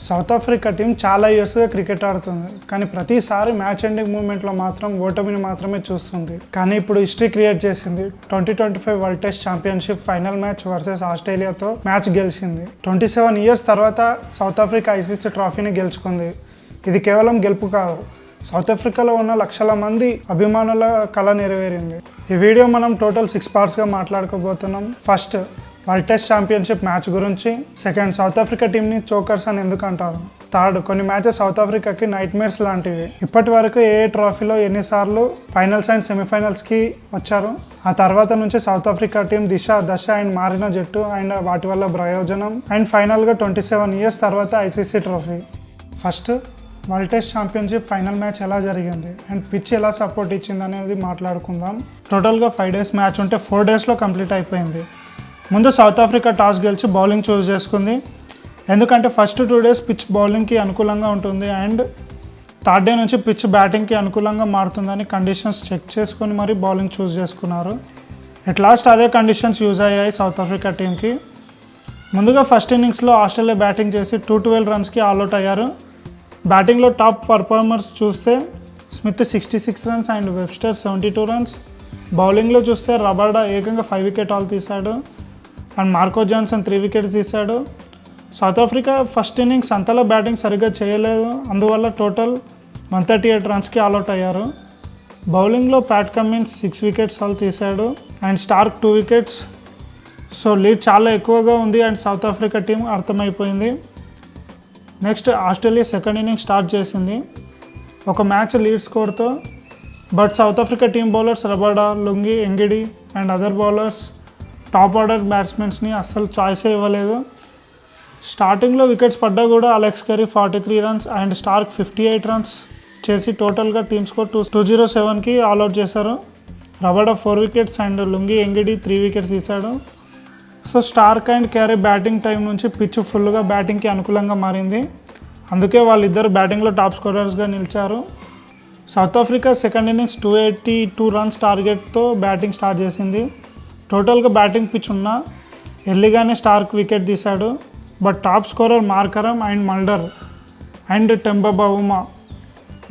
South Africa team చాలా ఇయర్స్గా cricket ఆడుతుంది, కానీ ప్రతిసారి మ్యాచ్ ఎండింగ్ మూమెంట్లో మాత్రం ఓటమిని మాత్రమే చూస్తుంది. కానీ ఇప్పుడు హిస్టరీ క్రియేట్ చేసింది. 2025 world test championship final match versus ఆస్ట్రేలియాతో మ్యాచ్ గెలిచింది. 27 ఇయర్స్ తర్వాత సౌత్ ఆఫ్రికా ఐసీసీ ట్రోఫీని గెలుచుకుంది. ఇది కేవలం గెలుపు కాదు, సౌత్ ఆఫ్రికాలో ఉన్న లక్షల మంది అభిమానుల కళ నెరవేరింది. ఈ వీడియో మనం టోటల్ 6 పార్ట్స్గా మాట్లాడుకోబోతున్నాం. First, world test championship match గురించి. సెకండ్, సౌత్ ఆఫ్రికా టీంని చోకర్స్ అని ఎందుకు అంటారు. థర్డ్, కొన్ని మ్యాచెస్ సౌత్ ఆఫ్రికాకి నైట్ మేర్స్ లాంటివి. ఇప్పటి వరకు ఏ ట్రోఫీలో ఎన్నిసార్లు ఫైనల్స్ అండ్ సెమీఫైనల్స్కి వచ్చారు, ఆ తర్వాత నుంచి సౌత్ ఆఫ్రికా టీం దశ అండ్ మారిన జట్టు అండ్ వాటి వల్ల ప్రయోజనం, అండ్ ఫైనల్గా 27 ఇయర్స్ తర్వాత ICC trophy. First, world test championship final match ఎలా జరిగింది అండ్ పిచ్ ఎలా సపోర్ట్ ఇచ్చింది అనేది మాట్లాడుకుందాం. టోటల్గా 5 days మ్యాచ్ ఉంటే 4 daysలో కంప్లీట్ అయిపోయింది. ముందు సౌత్ ఆఫ్రికా టాస్ గెలిచి బౌలింగ్ చూస్ చేసుకుంది, ఎందుకంటే ఫస్ట్ 2 days పిచ్ బౌలింగ్కి అనుకూలంగా ఉంటుంది అండ్ థర్డ్ డే నుంచి పిచ్ బ్యాటింగ్కి అనుకూలంగా మారుతుందని కండిషన్స్ చెక్ చేసుకొని మరీ బౌలింగ్ చూస్ చేసుకున్నారు. ఎట్ లాస్ట్ అదే కండిషన్స్ యూజ్ అయ్యాయి సౌత్ ఆఫ్రికా టీంకి. ముందుగా ఫస్ట్ ఇన్నింగ్స్లో ఆస్ట్రేలియా బ్యాటింగ్ చేసి 212 runsకి ఆల్అౌట్ అయ్యారు. బ్యాటింగ్లో టాప్ పర్ఫార్మర్స్ చూస్తే Smith 66 runs and Webster 72 runs. బౌలింగ్లో చూస్తే రబాడా ఏకంగా 5 wicket ఆల్ తీశాడు అండ్ మార్కో జాన్సన్ 3 wickets తీశాడు. సౌత్ ఆఫ్రికా ఫస్ట్ ఇన్నింగ్స్ అంతలా బ్యాటింగ్ సరిగ్గా చేయలేదు, అందువల్ల టోటల్ 138 runsకి ఆల్అౌట్ అయ్యారు. బౌలింగ్లో ప్యాట్ కమిన్స్ 6 wickets ఆల్ తీశాడు and Starc 2 wickets. So lead చాలా ఎక్కువగా ఉంది అండ్ సౌత్ ఆఫ్రికా టీం అర్థమైపోయింది. Next, Australia second inning start చేసింది ఒక మ్యాచ్ లీడ్ స్కోర్తో. But South Africa team bowlers Rabada, Lungi, Ngidi and other bowlers top order బ్యాట్స్మెన్స్ని అస్సలు చాయిసే ఇవ్వలేదు. స్టార్టింగ్లో వికెట్స్ పడ్డా కూడా Alex Carey 43 runs and Starc 58 runs చేసి టోటల్గా టీమ్ స్కోర్ 207కి ఆల్అౌట్ చేశారు. Rabada 4 wickets and Lungi, Ngidi 3 wickets తీశాడు. So Starc and Carey batting time నుంచి పిచ్ ఫుల్గా బ్యాటింగ్కి అనుకూలంగా మారింది, అందుకే వాళ్ళిద్దరు బ్యాటింగ్లో టాప్ స్కోరర్స్గా నిలిచారు. South Africa second innings 282 runs టార్గెట్తో బ్యాటింగ్ స్టార్ట్ చేసింది. టోటల్గా బ్యాటింగ్ పిచ్ ఉన్నా ఎర్లీగానే స్టార్క్ వికెట్ తీశాడు. But top scorer Markram and Mulder and Temba Bavuma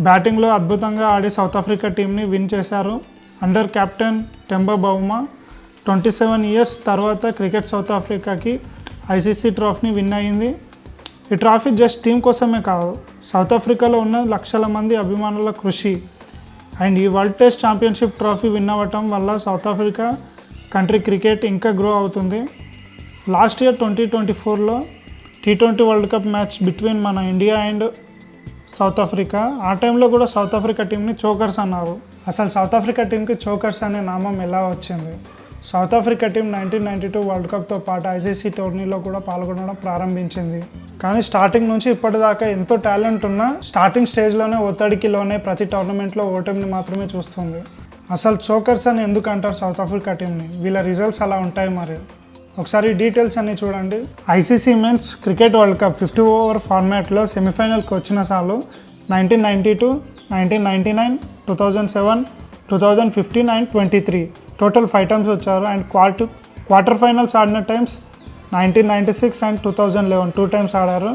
బ్యాటింగ్లో అద్భుతంగా ఆడి సౌత్ ఆఫ్రికా టీంని విన్ చేశారు. Under captain Temba Bavuma 27 years తర్వాత క్రికెట్ సౌత్ ఆఫ్రికాకి ఐసీసీ ట్రోఫీని విన్ అయ్యింది. ఈ ట్రోఫీ జస్ట్ టీం కోసమే కాదు, సౌత్ ఆఫ్రికాలో ఉన్న లక్షల మంది అభిమానుల కృషి. అండ్ ఈ world test championship trophy win అవ్వటం వల్ల సౌత్ ఆఫ్రికా కంట్రీ క్రికెట్ ఇంకా గ్రో అవుతుంది. లాస్ట్ ఇయర్ 2024లో T20 world cup match between మన ఇండియా అండ్ సౌత్ ఆఫ్రికా, ఆ టైంలో కూడా సౌత్ ఆఫ్రికా టీంని చోకర్స్ అన్నారు. అసలు సౌత్ ఆఫ్రికా టీంకి చోకర్స్ అనే నామం ఎలా వచ్చింది? సౌత్ ఆఫ్రికా టీం 1992 వరల్డ్ కప్తో పాటు ఐసీసీ టోర్నీలో కూడా పాల్గొనడం ప్రారంభించింది. కానీ స్టార్టింగ్ నుంచి ఇప్పటిదాకా ఎంతో టాలెంట్ ఉన్నా స్టార్టింగ్ స్టేజ్లోనే ఒత్తిడికి లోనే ప్రతి టోర్నమెంట్లో ఓటమిని మాత్రమే చూస్తుంది. అసలు చోకర్స్ అని ఎందుకు అంటారు సౌత్ ఆఫ్రికా టీంని? వీళ్ళ రిజల్ట్స్ అలా ఉంటాయి. మరి ఒకసారి డీటెయిల్స్ అన్నీ చూడండి. ICC men's cricket world cup 50 over ఫార్మాట్లో సెమీఫైనల్కి వచ్చిన సార్లు 1992, 1999, 2007, 2015 అండ్ 23 టోటల్ 5 times వచ్చారు. అండ్ క్వార్టర్ ఫైనల్స్ ఆడిన టైమ్స్ 1996 అండ్ 2011 2 times ఆడారు.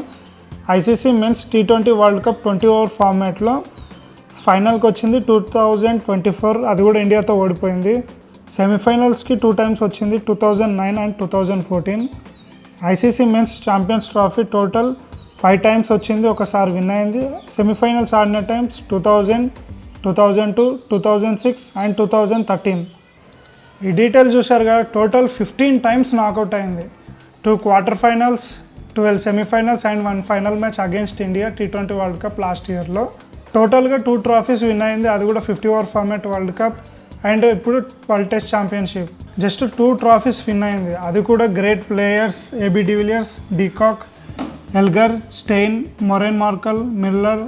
ICC men's T20 world cup 20 over ఫార్మాట్లో ఫైనల్కి వచ్చింది 2024, అది కూడా ఇండియాతో ఓడిపోయింది. సెమీఫైనల్స్కి 2 times వచ్చింది 2009 and 2014. ICC men's champions trophy total 5 times వచ్చింది, ఒకసారి విన్ అయింది. సెమీఫైనల్స్ ఆడిన టైమ్స్ 2000, 2002, 2006 అండ్ 2013. ఈ డీటెయిల్ చూశారుగా, టోటల్ 15 times నాకౌట్ అయింది. 2 quarter finals, 12 semifinals and 1 final match against India T20 world cup last ఇయర్లో. టోటల్గా 2 trophies విన్ అయింది, అది కూడా 50 over format world cup and ఇప్పుడు world test championship. Just 2 trophies win అయింది, అది కూడా great players AB de Villiers, de Kock, Elgar, Steyn, Morne Morkel, Miller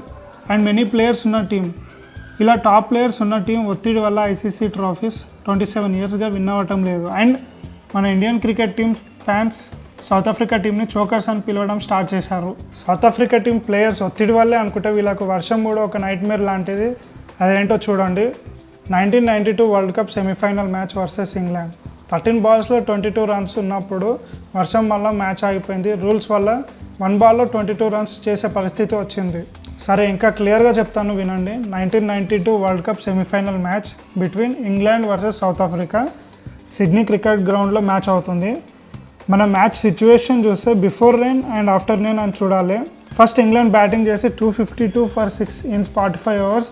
and many players ఉన్న టీం. ఇలా టాప్ ప్లేయర్స్ ఉన్న టీం ఒత్తిడి వల్ల ఐసీసీ ట్రోఫీస్ 27 yearsగా విన్ అవ్వటం లేదు. అండ్ మన Indian cricket team fans south Africa టీంని చోకర్స్ అని పిలవడం స్టార్ట్ చేశారు. సౌత్ ఆఫ్రికా టీం ప్లేయర్స్ ఒత్తిడి వల్లే అనుకుంటే వీళ్ళకు వర్షం కూడా ఒక నైట్ మేర్ లాంటిది. అదేంటో చూడండి. 1992 world cup semifinal match versus England. 13 balls 22 runs ఉన్నప్పుడు వర్షం వల్ల మ్యాచ్ ఆగిపోయింది. రూల్స్ వల్ల 1 బాల్లో 22 రన్స్ చేసే పరిస్థితి వచ్చింది. సరే ఇంకా క్లియర్గా చెప్తాను వినండి. 1992 world cup semifinal match between England versus south Africa Sydney cricket గ్రౌండ్లో మ్యాచ్ అవుతుంది. మన మ్యాచ్ సిచ్యువేషన్ చూస్తే before rain and after rain అని చూడాలి. ఫస్ట్ ఇంగ్లాండ్ బ్యాటింగ్ చేసి 252 for 6 in 45 overs.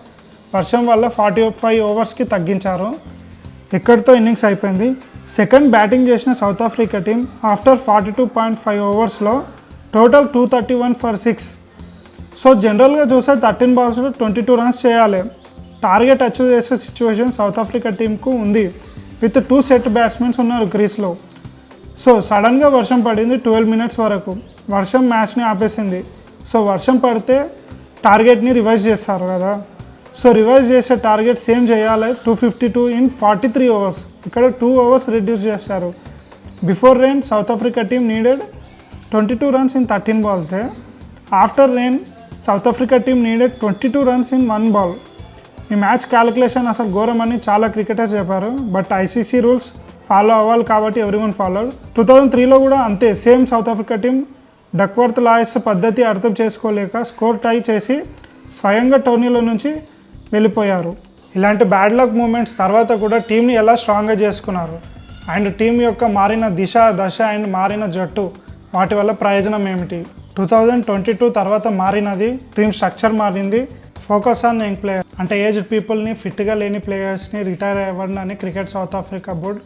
వర్షం వల్ల 45 ఓవర్స్కి తగ్గించారు. ఇక్కడితో ఇన్నింగ్స్ అయిపోయింది. సెకండ్ బ్యాటింగ్ చేసిన సౌత్ ఆఫ్రికా టీం ఆఫ్టర్ 42.5 ఓవర్స్లో టోటల్ 231 for 6. సో జనరల్గా చూస్తే 13 balls 22 runs చేయాలి. టార్గెట్ అచీవ్ చేసే సిచ్యువేషన్ సౌత్ ఆఫ్రికా టీంకు ఉంది. విత్ 2 set బ్యాట్స్మెన్స్ ఉన్నారు క్రీస్లో. సో సడన్గా వర్షం పడింది 12 minutes వరకు. వర్షం మ్యాచ్ని ఆపేసింది. సో వర్షం పడితే టార్గెట్ని రివైజ్ చేస్తారు కదా. సో రివైజ్ చేసే టార్గెట్ సేమ్ చేయాలి 252 in 43 overs. ఇక్కడ 2 hours రిడ్యూస్ చేస్తారు. Before rain south Africa team needed 22 runs in 13 balls. After rain south Africa team needed 22 runs in 1 ball. ఈ మ్యాచ్ క్యాలిక్యులేషన్ అసలు ఘోరమని చాలా క్రికెటర్స్ చెప్పారు. బట్ ఐసీసీ రూల్స్ ఫాలో అవ్వాలి కాబట్టి everyone followed. 2003లో కూడా అంతే. Same South Africa team Duckworth Lewis పద్ధతి అర్థం చేసుకోలేక స్కోర్ టై చేసి స్వయంగా టోర్నీలో నుంచి వెళ్ళిపోయారు. ఇలాంటి బ్యాడ్ లక్ మూమెంట్స్ తర్వాత కూడా టీంని ఎలా స్ట్రాంగ్గా చేసుకున్నారు అండ్ టీం యొక్క మారిన దిశ దశ అండ్ మారిన జట్టు వాటి వల్ల ప్రయోజనం ఏమిటి? 2022 తర్వాత మారినది టీం స్ట్రక్చర్ మారింది. ఫోకస్ ఆన్ యంగ్ ప్లేయర్ అంటే ఏజ్డ్ పీపుల్ని, ఫిట్గా లేని ప్లేయర్స్ని రిటైర్ అవ్వండి అని క్రికెట్ సౌత్ ఆఫ్రికా బోర్డ్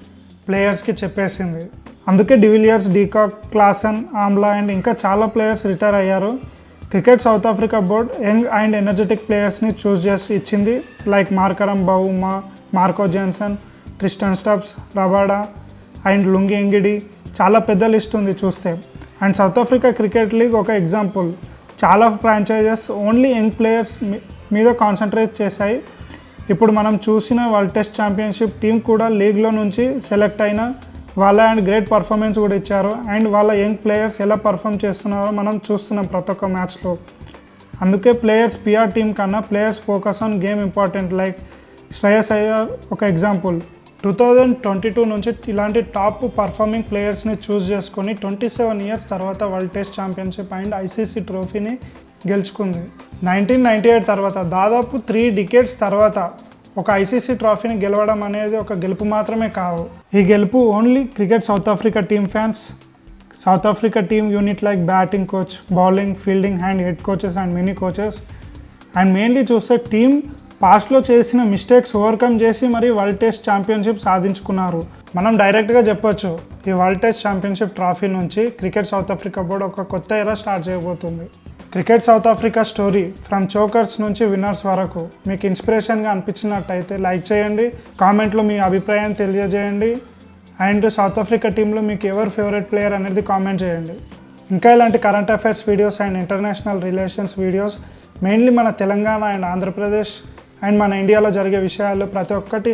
ప్లేయర్స్కి చెప్పేసింది. అందుకే de Villiers, de Kock, Klaasen, Amla and ఇంకా చాలా ప్లేయర్స్ రిటైర్ అయ్యారు. Cricket South Africa board young and energetic ప్లేయర్స్ని చూస్ చేసి ఇచ్చింది. Like Markram Bavuma, Marco Jansen, Tristan Stubbs, Rabada and Lungi Ngidi. చాలా పెద్ద లిస్ట్ ఉంది చూస్తే. And South Africa cricket league ఒక ఎగ్జాంపుల్. చాలా ఫ్రాంచైజెస్ ఓన్లీ యంగ్ ప్లేయర్స్ మీద కాన్సన్ట్రేట్ చేశాయి. ఇప్పుడు మనం చూసిన వరల్డ్ టెస్ట్ ఛాంపియన్షిప్ టీం కూడా లీగ్లో నుంచి సెలెక్ట్ అయిన వాళ్ళ అండ్ గ్రేట్ పర్ఫార్మెన్స్ కూడా ఇచ్చారు. అండ్ వాళ్ళ యంగ్ ప్లేయర్స్ ఎలా పర్ఫామ్ చేస్తున్నారో మనం చూస్తున్నాం ప్రతి ఒక్క మ్యాచ్లో. అందుకే ప్లేయర్స్ పిఆర్ టీం కన్నా players focus on game important. Like Shreyas Iyer ఒక ఎగ్జాంపుల్. 2022 నుంచి ఇలాంటి టాప్ పర్ఫార్మింగ్ ప్లేయర్స్ని చూస్ చేసుకొని 27 years తర్వాత world test championship and ICC ట్రోఫీని గెలుచుకుంది. 1998 తర్వాత దాదాపు 3 decades తర్వాత ఒక ఐసీసీ ట్రోఫీని గెలవడం అనేది ఒక గెలుపు మాత్రమే కాదు. ఈ గెలుపు only cricket South Africa team fans, south Africa team unit like batting coach, bowling, fielding and head coaches and mini coaches and mainly చూస్తే టీమ్ పాస్ట్లో చేసిన మిస్టేక్స్ ఓవర్కమ్ చేసి మరి వరల్డ్ టెస్ట్ ఛాంపియన్షిప్ సాధించుకున్నారు. మనం డైరెక్ట్గా చెప్పొచ్చు ఈ వరల్డ్ టెస్ట్ ఛాంపియన్షిప్ ట్రోఫీ నుంచి క్రికెట్ సౌత్ ఆఫ్రికా బోర్డ్ ఒక కొత్త ఎరా స్టార్ట్ చేయబోతుంది. Cricket South Africa story from chokers నుంచి విన్నర్స్ వరకు మీకు ఇన్స్పిరేషన్గా అనిపించినట్టయితే లైక్ చేయండి, కామెంట్లో మీ అభిప్రాయాన్ని తెలియజేయండి అండ్ సౌత్ ఆఫ్రికా టీంలో మీకు ఎవరు ఫేవరెట్ ప్లేయర్ అనేది కామెంట్ చేయండి. ఇంకా ఇలాంటి current affairs videos and international relations videos mainly మన తెలంగాణ అండ్ ఆంధ్రప్రదేశ్ అండ్ మన ఇండియాలో జరిగే విషయాలు ప్రతి ఒక్కటి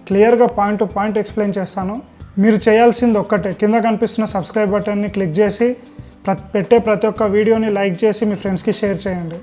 క్లియర్గా పాయింట్ టు పాయింట్ ఎక్స్ప్లెయిన్ చేస్తాను. మీరు చేయాల్సింది ఒక్కటే, కింద కనిపిస్తున్న సబ్స్క్రైబ్ బటన్ని క్లిక్ చేసి పెట్టే ప్రతి ఒక్క వీడియోని లైక్ చేసి మీ ఫ్రెండ్స్కి షేర్ చేయండి.